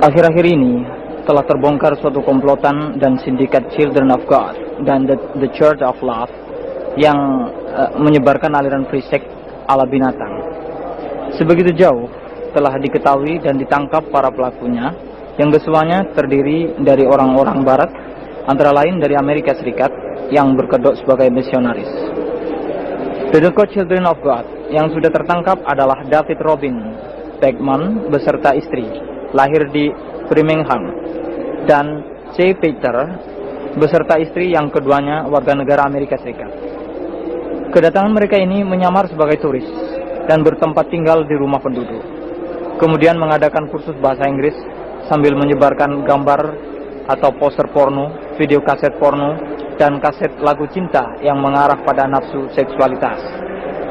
Akhir-akhir ini telah terbongkar suatu komplotan dan sindikat Children of God dan The Church of Love yang menyebarkan aliran free sex ala binatang. Sebegitu jauh telah diketahui dan ditangkap para pelakunya, yang kesemuanya terdiri dari orang-orang barat, antara lain dari Amerika Serikat yang berkedok sebagai misionaris. The Children of God yang sudah tertangkap adalah David Robin Beckman beserta istri, lahir di Birmingham, dan C. Peter beserta istri yang keduanya warga negara Amerika Serikat. Kedatangan mereka ini menyamar sebagai turis dan bertempat tinggal di rumah penduduk. Kemudian mengadakan kursus bahasa Inggris sambil menyebarkan gambar atau poster porno, video kaset porno, dan kaset lagu cinta yang mengarah pada nafsu seksualitas.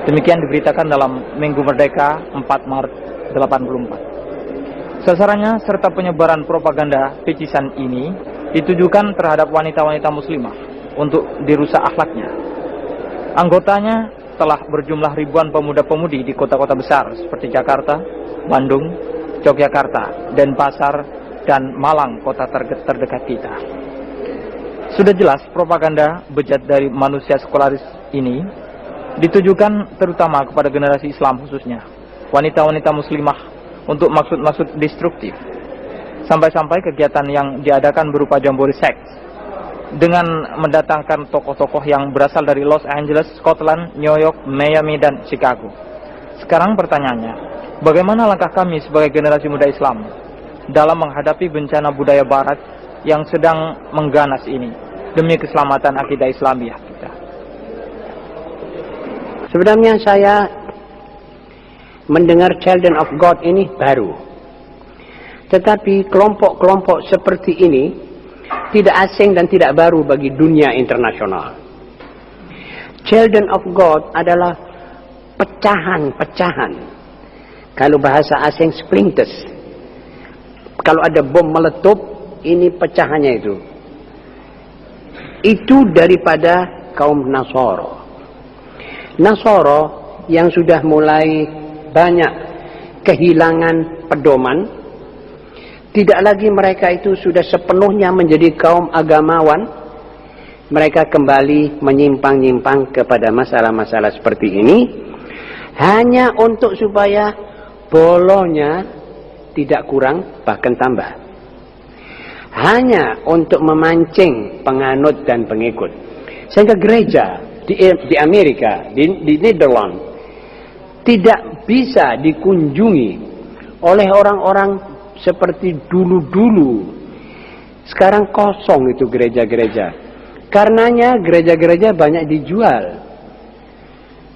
Demikian diberitakan dalam Minggu Merdeka 4 Maret 84. Sasarannya serta penyebaran propaganda picisan ini ditujukan terhadap wanita-wanita muslimah untuk dirusak akhlaknya. Anggotanya telah berjumlah ribuan pemuda-pemudi di kota-kota besar seperti Jakarta, Bandung, Yogyakarta, Denpasar, dan Malang, kota terdekat kita. Sudah jelas propaganda bejat dari manusia sekularis ini ditujukan terutama kepada generasi Islam, khususnya wanita-wanita muslimah, untuk maksud-maksud destruktif. Sampai-sampai kegiatan yang diadakan berupa jambore seks dengan mendatangkan tokoh-tokoh yang berasal dari Los Angeles, Scotland, New York, Miami, dan Chicago. Sekarang pertanyaannya, bagaimana langkah kami sebagai generasi muda Islam dalam menghadapi bencana budaya barat yang sedang mengganas ini demi keselamatan akidah Islamiah kita? Sebenarnya saya mendengar Children of God ini baru. Tetapi kelompok-kelompok seperti ini tidak asing dan tidak baru bagi dunia internasional. Children of God adalah pecahan-pecahan. Kalau bahasa asing splinters. Kalau ada bom meletup, ini pecahannya itu. Itu daripada kaum Nasoro. Nasoro yang sudah mulai banyak kehilangan pedoman. Tidak lagi mereka itu sudah sepenuhnya menjadi kaum agamawan. Mereka kembali menyimpang-nyimpang kepada masalah-masalah seperti ini. Hanya untuk supaya bolonya tidak kurang, bahkan tambah. Hanya untuk memancing penganut dan pengikut. Sehingga gereja di Amerika, di Nederland, tidak bisa dikunjungi oleh orang-orang seperti dulu-dulu. Sekarang kosong itu gereja-gereja. Karenanya gereja-gereja banyak dijual.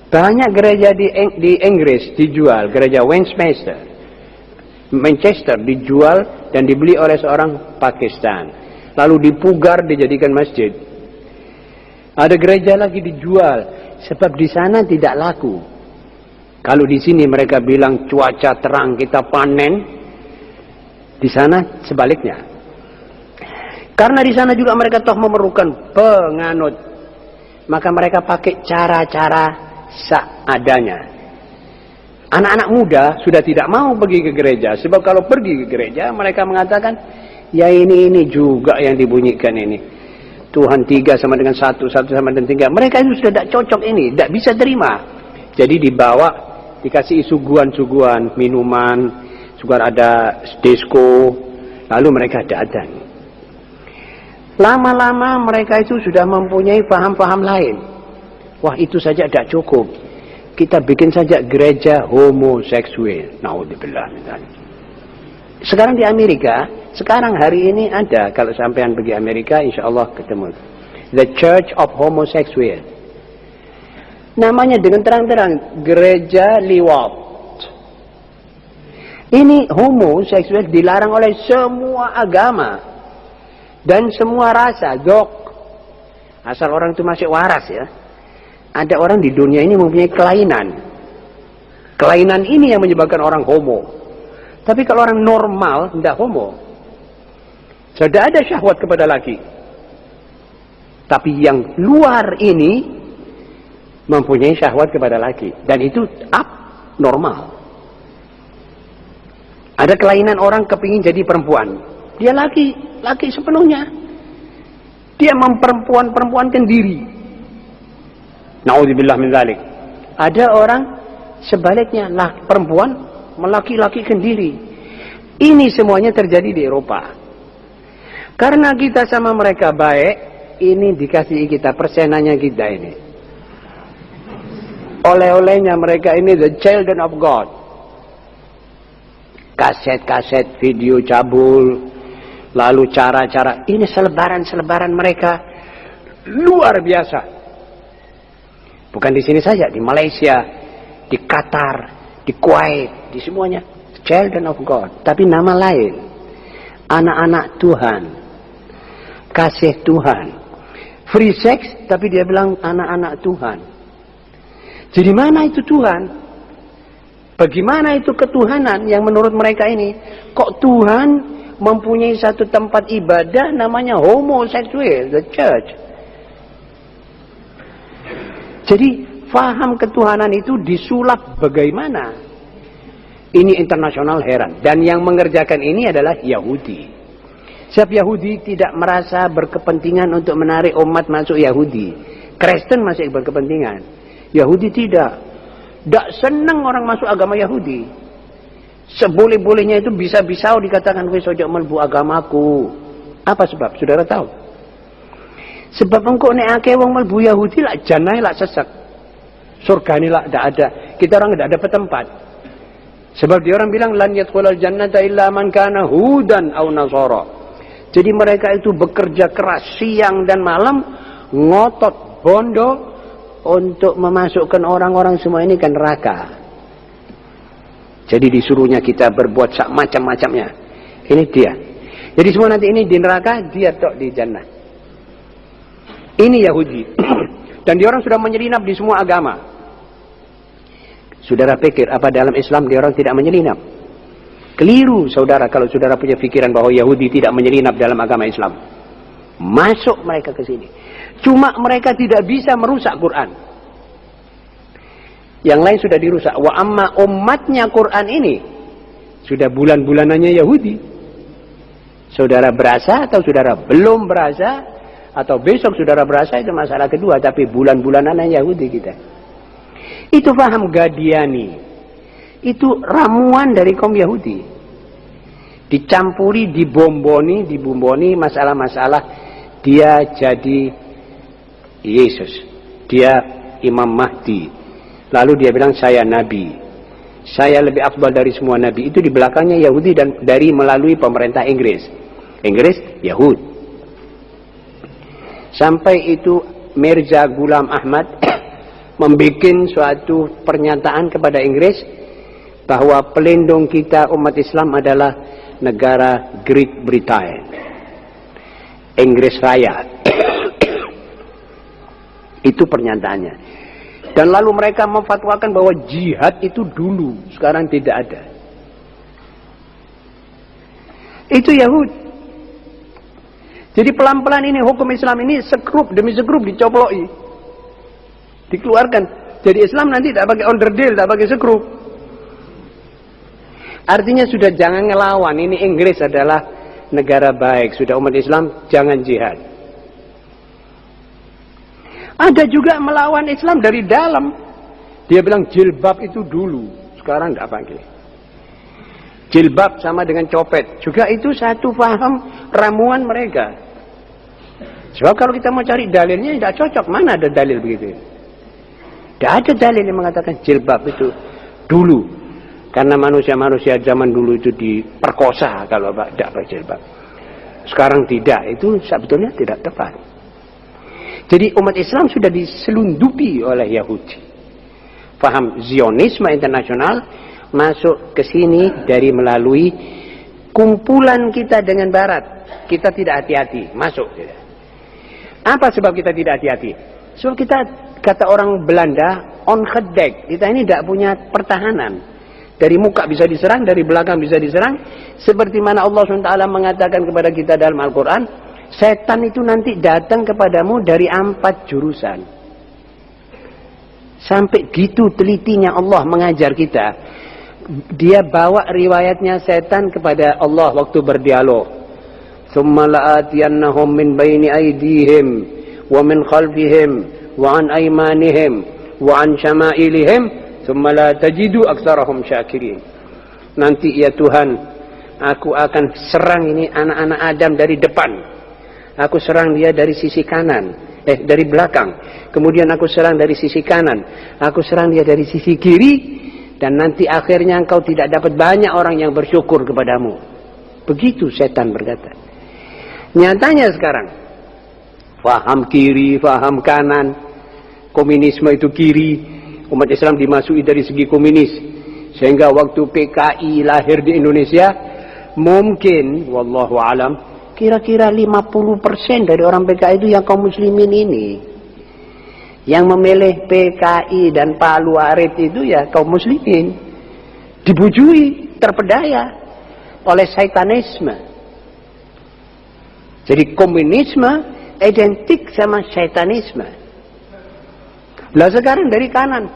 Banyak gereja di Inggris dijual. Gereja Westminster, Manchester dijual dan dibeli oleh seorang Pakistan. Lalu dipugar dijadikan masjid. Ada gereja lagi dijual. Sebab di sana tidak laku. Kalau di sini mereka bilang cuaca terang kita panen. Di sana sebaliknya. Karena di sana juga mereka toh memerlukan penganut. Maka mereka pakai cara-cara seadanya. Anak-anak muda sudah tidak mau pergi ke gereja. Sebab kalau pergi ke gereja mereka mengatakan, ya ini juga yang dibunyikan ini. Tuhan 3 sama dengan 1, 1 sama dengan 3. Mereka itu sudah tidak cocok ini. Tidak bisa terima. Jadi dibawa, dikasih suguhan-suguhan, minuman. Juga ada disco, lalu mereka datang. Lama-lama mereka itu sudah mempunyai paham-paham lain. Wah, itu saja tidak cukup. Kita bikin saja gereja homoseksual. Naudzubillah. Sekarang di Amerika, sekarang hari ini ada, kalau sampean pergi Amerika, insya Allah ketemu. The Church of Homosexual. Namanya dengan terang-terang, gereja liwat. Ini homoseksual dilarang oleh semua agama dan semua rasa, jok. Asal orang itu masih waras ya. Ada orang di dunia ini mempunyai kelainan. Kelainan ini yang menyebabkan orang homo. Tapi kalau orang normal tidak homo. Sudah ada syahwat kepada laki. Tapi yang luar ini mempunyai syahwat kepada laki dan itu abnormal. Ada kelainan orang kepingin jadi perempuan. Dia laki sepenuhnya. Dia memperempuan-perempuankan diri. Na'udzubillah min dzalik. Ada orang sebaliknya, perempuan melaki-lakikan diri. Ini semuanya terjadi di Eropa. Karena kita sama mereka baik, ini dikasih kita persenannya kita ini. Oleh-olehnya mereka ini the children of God. Kaset-kaset, video cabul, lalu cara-cara, ini selebaran-selebaran mereka luar biasa. Bukan di sini saja, di Malaysia, di Qatar, di Kuwait, di semuanya children of God, tapi nama lain, anak-anak Tuhan, kasih Tuhan, free sex, tapi dia bilang anak-anak Tuhan. Jadi mana itu Tuhan? Bagaimana itu ketuhanan yang menurut mereka ini? Kok Tuhan mempunyai satu tempat ibadah namanya homoseksual, the church. Jadi faham ketuhanan itu disulap bagaimana? Ini internasional heran. Dan yang mengerjakan ini adalah Yahudi. Sebab Yahudi tidak merasa berkepentingan untuk menarik umat masuk Yahudi. Kristen masih berkepentingan. Yahudi tidak. Tidak senang orang masuk agama Yahudi. Seboleh-bolehnya itu bisa-bisa dikatakan, wis ojo melbu agamaku. Apa sebab? Saudara tahu? Sebab engkau nek akeh wong melbu Yahudi lah janai lah sesek. Surgane lah tidak ada. Kita orang tidak dapat tempat. Sebab dia orang bilang lan yadkhulul jannata illa man kana hudan aw nasara. Jadi mereka itu bekerja keras siang dan malam, ngotot bondo untuk memasukkan orang-orang semua ini ke neraka. Jadi disuruhnya kita berbuat macam-macamnya. Ini dia. Jadi semua nanti ini di neraka, dia tok di jannah. Ini Yahudi. Dan dia orang sudah menyelinap di semua agama. Saudara pikir apa dalam Islam dia orang tidak menyelinap? Keliru saudara kalau saudara punya pikiran bahwa Yahudi tidak menyelinap dalam agama Islam. Masuk mereka ke sini. Cuma mereka tidak bisa merusak Quran. Yang lain sudah dirusak. Wa amma umatnya Quran ini sudah bulan-bulanannya Yahudi. Saudara berasa atau saudara belum berasa atau besok saudara berasa itu masalah kedua. Tapi bulan-bulanannya Yahudi kita. Itu paham Gadiani. Itu ramuan dari kaum Yahudi. Dicampuri, dibumboni masalah-masalah. Dia jadi Yesus, dia Imam Mahdi. Lalu dia bilang saya Nabi, saya lebih afdal dari semua Nabi. Itu di belakangnya Yahudi dan dari melalui pemerintah Inggris, Yahud. Sampai itu Mirza Ghulam Ahmad membuat suatu pernyataan kepada Inggris bahwa pelindung kita umat Islam adalah negara Great Britain, Inggris Raya. Itu pernyataannya. Dan lalu mereka memfatwakan bahwa jihad itu dulu, sekarang tidak ada. Itu Yahud. Jadi pelan-pelan ini hukum Islam ini sekrup demi sekrup dicoploki. Dikeluarkan. Jadi Islam nanti tidak pakai onderdil, tidak pakai sekrup. Artinya sudah jangan ngelawan. Ini Inggris adalah negara baik. Sudah umat Islam jangan jihad. Ada juga melawan Islam dari dalam. Dia bilang jilbab itu dulu, sekarang tidak pakai. Jilbab sama dengan copet. Juga itu satu paham ramuan mereka. Sebab kalau kita mau cari dalilnya tidak cocok. Mana ada dalil begitu? Tidak ada dalil yang mengatakan jilbab itu dulu. Karena manusia-manusia zaman dulu itu diperkosa kalau tidak pakai jilbab. Sekarang tidak. Itu sebetulnya tidak tepat. Jadi umat Islam sudah diselundupi oleh Yahudi. Faham Zionisme internasional masuk ke sini dari melalui kumpulan kita dengan Barat. Kita tidak hati-hati masuk. Apa sebab kita tidak hati-hati? Sebab kita, kata orang Belanda, ongedeck. Kita ini tidak punya pertahanan. Dari muka bisa diserang, dari belakang bisa diserang. Seperti mana Allah SWT mengatakan kepada kita dalam Al-Quran, setan itu nanti datang kepadamu dari 4 jurusan. Sampai gitu telitinya Allah mengajar kita. Dia bawa riwayatnya setan kepada Allah waktu berdialog. Thumma la'atiyannahum min baini aydihim wa min khalfihim wa an aymanihim wa an syama'ilihim thumma la tajidu aktsarahum syakirin. Nanti ya Tuhan, aku akan serang ini anak-anak Adam dari depan. Aku serang dia dari sisi kanan, dari belakang. Kemudian aku serang dari sisi kanan. Aku serang dia dari sisi kiri. Dan nanti akhirnya engkau tidak dapat banyak orang yang bersyukur kepadamu. Begitu setan berkata. Nyatanya sekarang, faham kiri, faham kanan. Komunisme itu kiri. Umat Islam dimasuki dari segi komunis. Sehingga waktu PKI lahir di Indonesia, mungkin, wallahu alam, kira-kira 50% dari orang PKI itu yang kaum muslimin ini. Yang memilih PKI dan Palu Arit itu ya kaum muslimin. Dibujui, terpedaya oleh satanisme. Jadi komunisme identik sama satanisme. Lah sekarang dari kanan,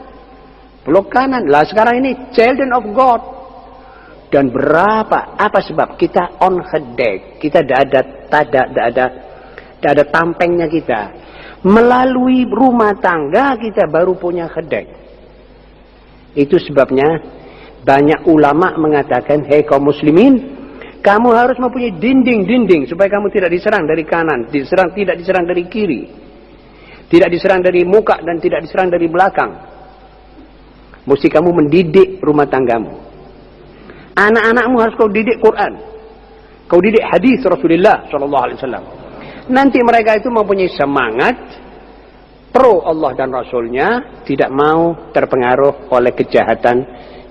blok kanan. Lah sekarang ini children of God. Dan berapa? Apa sebab? Kita on hedek. Kita tidak ada tampengnya kita. Melalui rumah tangga kita baru punya hedek. Itu sebabnya banyak ulama mengatakan, hei kaum muslimin, kamu harus mempunyai dinding-dinding supaya kamu tidak diserang dari kanan, tidak diserang dari kiri, tidak diserang dari muka dan tidak diserang dari belakang. Mesti kamu mendidik rumah tanggamu. Anak-anakmu harus kau didik Quran, kau didik hadis Rasulullah SAW. Nanti mereka itu mempunyai semangat pro Allah dan Rasulnya, tidak mau terpengaruh oleh kejahatan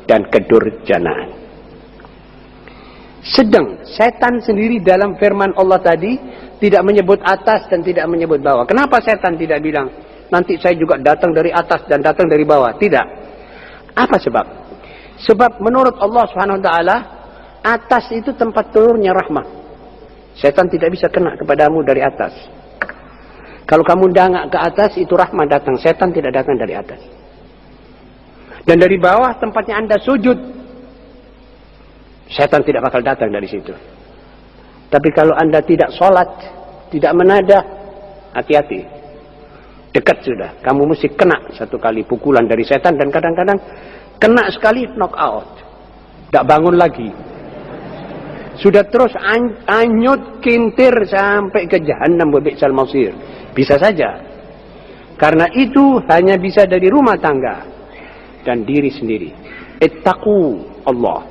dan kedurjanaan. Sedang setan sendiri dalam firman Allah tadi tidak menyebut atas dan tidak menyebut bawah. Kenapa setan tidak bilang nanti saya juga datang dari atas dan datang dari bawah? Tidak. Apa sebab? Sebab menurut Allah SWT, atas itu tempat turunnya rahmat. Setan tidak bisa kena kepadamu dari atas. Kalau kamu dangak ke atas, itu rahmat datang. Setan tidak datang dari atas. Dan dari bawah tempatnya Anda sujud, setan tidak bakal datang dari situ. Tapi kalau Anda tidak sholat, tidak menadah, hati-hati. Dekat sudah. Kamu mesti kena satu kali pukulan dari setan. Dan kadang-kadang kena sekali, knock out. Tidak bangun lagi. Sudah terus anyut kintir sampai ke jahannam wa bi'sal masir. Bisa saja. Karena itu hanya bisa dari rumah tangga dan diri sendiri. Ittaqu Allah.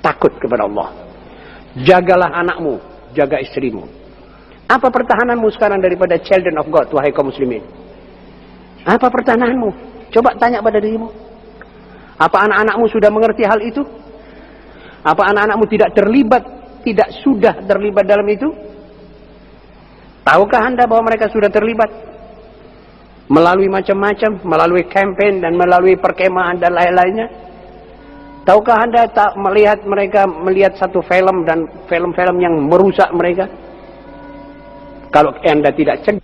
Takut kepada Allah. Jagalah anakmu, jaga istrimu. Apa pertahananmu sekarang daripada children of God, wahai kaum muslimin? Apa pertahananmu? Coba tanya pada dirimu. Apa anak-anakmu sudah mengerti hal itu? Apa anak-anakmu tidak sudah terlibat dalam itu? Tahukah Anda bahwa mereka sudah terlibat? Melalui macam-macam, melalui campaign dan melalui perkemahan dan lain-lainnya. Tahukah Anda melihat satu film dan film-film yang merusak mereka? Kalau Anda tidak cegah